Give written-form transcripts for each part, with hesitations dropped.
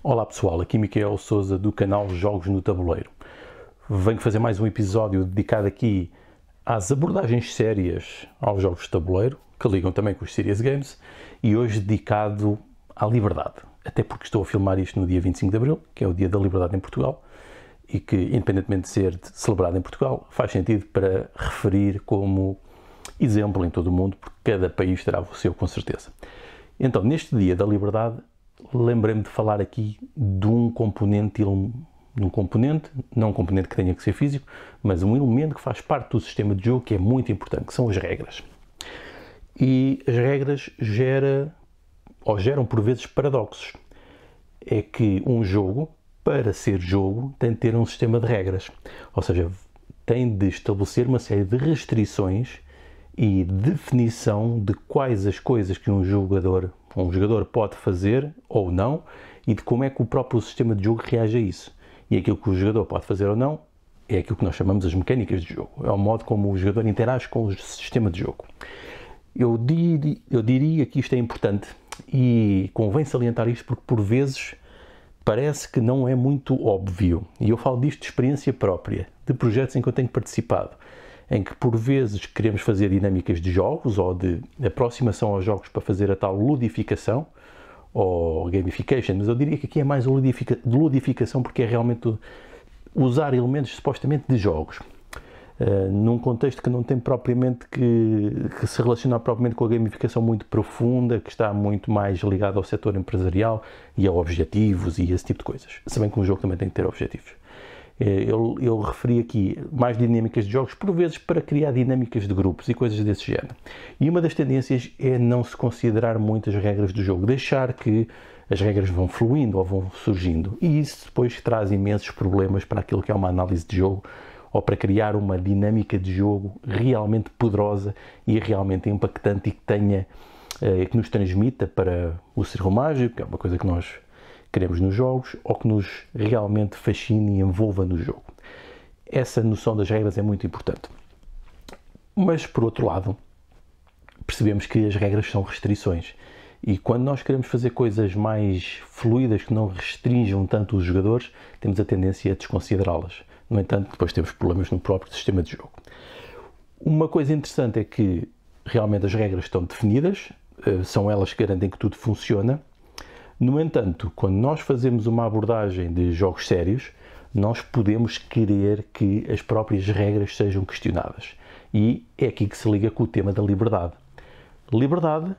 Olá pessoal, aqui Miquel Sousa do canal Jogos no Tabuleiro. Venho fazer mais um episódio dedicado aqui às abordagens sérias aos jogos de tabuleiro, que ligam também com os serious games, e hoje dedicado à liberdade. Até porque estou a filmar isto no dia 25 de Abril, que é o dia da liberdade em Portugal, e que, independentemente de ser celebrado em Portugal, faz sentido para referir como exemplo em todo o mundo, porque cada país terá o seu, com certeza. Então, neste dia da liberdade, lembrei-me de falar aqui de um componente, não um componente que tenha que ser físico, mas um elemento que faz parte do sistema de jogo que é muito importante, que são as regras. E as regras geram por vezes paradoxos. É que um jogo, para ser jogo, tem de ter um sistema de regras. Ou seja, tem de estabelecer uma série de restrições e definição de quais as coisas que um jogador pode fazer ou não e de como é que o próprio sistema de jogo reage a isso. E aquilo que o jogador pode fazer ou não é aquilo que nós chamamos as mecânicas de jogo. É o modo como o jogador interage com o sistema de jogo. Eu diria que isto é importante e convém salientar isto porque por vezes parece que não é muito óbvio. E eu falo disto de experiência própria, de projetos em que eu tenho participado, em que por vezes queremos fazer dinâmicas de jogos ou de aproximação aos jogos para fazer a tal ludificação ou gamification, mas eu diria que aqui é mais ludificação porque é realmente usar elementos supostamente de jogos, num contexto que não tem propriamente que se relacionar propriamente com a gamificação muito profunda, que está muito mais ligado ao setor empresarial e a objetivos e esse tipo de coisas, se bem que um jogo também tem que ter objetivos. Eu referi aqui mais dinâmicas de jogos, por vezes para criar dinâmicas de grupos e coisas desse género. E uma das tendências é não se considerar muito as regras do jogo, deixar que as regras vão fluindo ou vão surgindo. E isso depois traz imensos problemas para aquilo que é uma análise de jogo ou para criar uma dinâmica de jogo realmente poderosa e realmente impactante e que nos transmita para o ser mágico, que é uma coisa que nós queremos nos jogos, ou que nos realmente fascine e envolva no jogo. Essa noção das regras é muito importante. Mas, por outro lado, percebemos que as regras são restrições. E quando nós queremos fazer coisas mais fluidas, que não restringam tanto os jogadores, temos a tendência a desconsiderá-las. No entanto, depois temos problemas no próprio sistema de jogo. Uma coisa interessante é que realmente as regras estão definidas, são elas que garantem que tudo funciona. No entanto, quando nós fazemos uma abordagem de jogos sérios, nós podemos querer que as próprias regras sejam questionadas. E é aqui que se liga com o tema da liberdade. Liberdade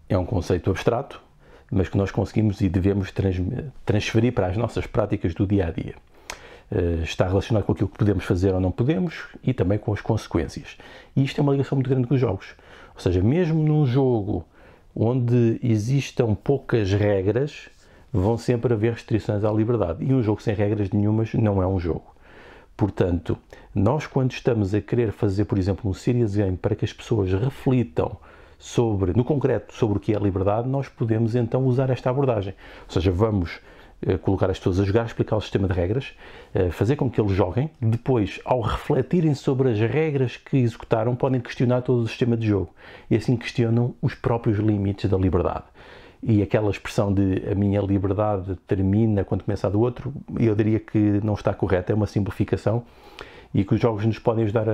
é um conceito abstrato, mas que nós conseguimos e devemos transferir para as nossas práticas do dia-a-dia. Está relacionado com aquilo que podemos fazer ou não podemos e também com as consequências. E isto é uma ligação muito grande com os jogos. Ou seja, mesmo num jogo onde existam poucas regras, vão sempre haver restrições à liberdade. E um jogo sem regras nenhumas não é um jogo. Portanto, nós quando estamos a querer fazer, por exemplo, um serious game para que as pessoas reflitam no concreto, sobre o que é a liberdade, nós podemos então usar esta abordagem. Ou seja, vamos colocar as pessoas a jogar, explicar o sistema de regras, fazer com que eles joguem, depois, ao refletirem sobre as regras que executaram, podem questionar todo o sistema de jogo. E assim questionam os próprios limites da liberdade. E aquela expressão de a minha liberdade termina quando começa a do outro, eu diria que não está correta, é uma simplificação e que os jogos nos podem ajudar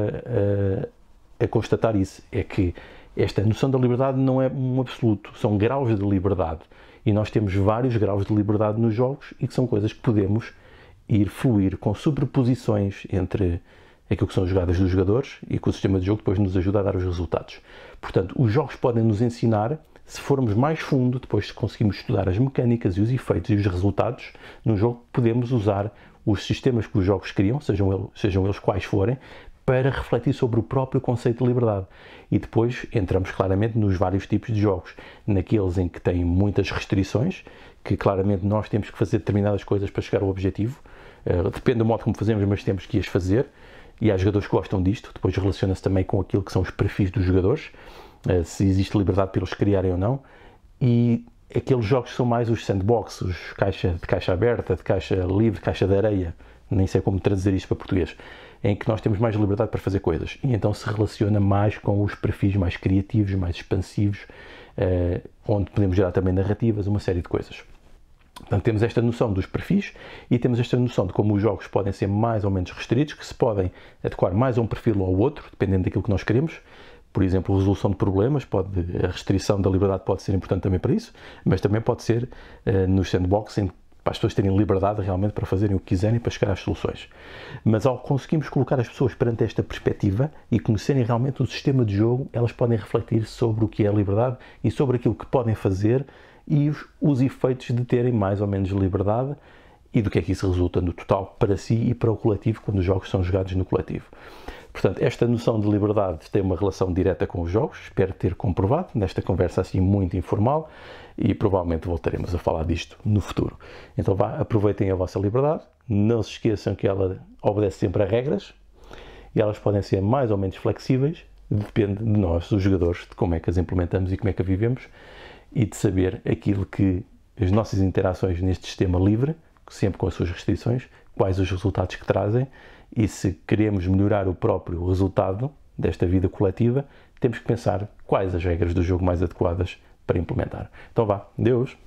a constatar isso. É que esta noção da liberdade não é um absoluto, são graus de liberdade. E nós temos vários graus de liberdade nos jogos e que são coisas que podemos ir fluir com sobreposições entre aquilo que são as jogadas dos jogadores e que o sistema de jogo depois nos ajuda a dar os resultados. Portanto, os jogos podem nos ensinar, se formos mais fundo, depois se conseguimos estudar as mecânicas e os efeitos e os resultados, no jogo podemos usar os sistemas que os jogos criam, sejam eles quais forem, para refletir sobre o próprio conceito de liberdade. E depois entramos claramente nos vários tipos de jogos, naqueles em que têm muitas restrições, que claramente nós temos que fazer determinadas coisas para chegar ao objetivo, depende do modo como fazemos, mas temos que as fazer, e há jogadores que gostam disto, depois relaciona-se também com aquilo que são os perfis dos jogadores, se existe liberdade para eles criarem ou não, e aqueles jogos que são mais os sandbox, os de caixa aberta, de caixa livre, de caixa de areia, nem sei como traduzir isto para português, em que nós temos mais liberdade para fazer coisas. E então se relaciona mais com os perfis mais criativos, mais expansivos, onde podemos gerar também narrativas, uma série de coisas. Portanto, temos esta noção dos perfis e temos esta noção de como os jogos podem ser mais ou menos restritos, que se podem adequar mais a um perfil ou ao outro, dependendo daquilo que nós queremos. Por exemplo, a resolução de problemas, a restrição da liberdade pode ser importante também para isso, mas também pode ser nos sandboxing, para as pessoas terem liberdade realmente para fazerem o que quiserem para chegar às soluções. Mas ao conseguirmos colocar as pessoas perante esta perspectiva e conhecerem realmente o sistema de jogo, elas podem refletir sobre o que é a liberdade e sobre aquilo que podem fazer e os efeitos de terem mais ou menos liberdade e do que é que isso resulta no total para si e para o coletivo quando os jogos são jogados no coletivo. Portanto, esta noção de liberdade tem uma relação direta com os jogos, espero ter comprovado nesta conversa assim muito informal e provavelmente voltaremos a falar disto no futuro. Então aproveitem a vossa liberdade, não se esqueçam que ela obedece sempre a regras e elas podem ser mais ou menos flexíveis, depende de nós, os jogadores, de como é que as implementamos e como é que a vivemos e de saber aquilo que as nossas interações neste sistema livre, sempre com as suas restrições, quais os resultados que trazem e se queremos melhorar o próprio resultado desta vida coletiva, temos que pensar quais as regras do jogo mais adequadas para implementar. Então vá, Deus!